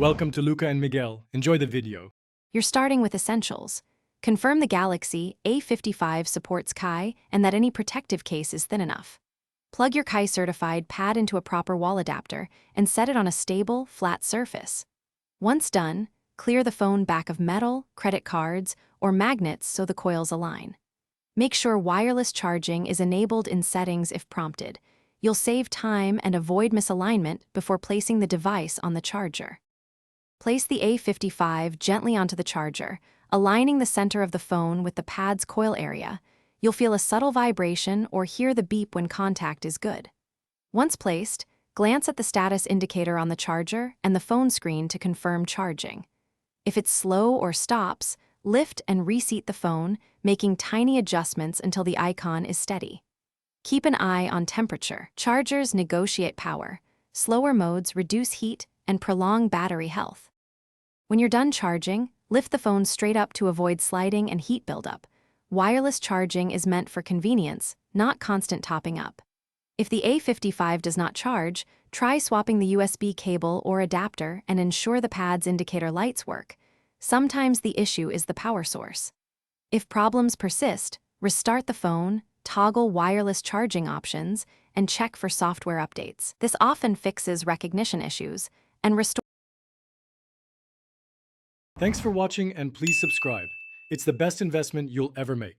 Welcome to Luca and Miguel. Enjoy the video. You're starting with essentials. Confirm the Galaxy A55 supports Qi and that any protective case is thin enough. Plug your Qi-certified pad into a proper wall adapter and set it on a stable, flat surface. Once done, clear the phone back of metal, credit cards, or magnets so the coils align. Make sure wireless charging is enabled in settings if prompted. You'll save time and avoid misalignment before placing the device on the charger. Place the A55 gently onto the charger, aligning the center of the phone with the pad's coil area. You'll feel a subtle vibration or hear the beep when contact is good. Once placed, glance at the status indicator on the charger and the phone screen to confirm charging. If it's slow or stops, lift and reseat the phone, making tiny adjustments until the icon is steady. Keep an eye on temperature. Chargers negotiate power. Slower modes reduce heat and prolong battery health. When you're done charging, lift the phone straight up to avoid sliding and heat buildup. Wireless charging is meant for convenience, not constant topping up. If the A55 does not charge, try swapping the USB cable or adapter and ensure the pad's indicator lights work. Sometimes the issue is the power source. If problems persist, restart the phone, toggle wireless charging options, and check for software updates. This often fixes recognition issues and restores. Thanks for watching and please subscribe. It's the best investment you'll ever make.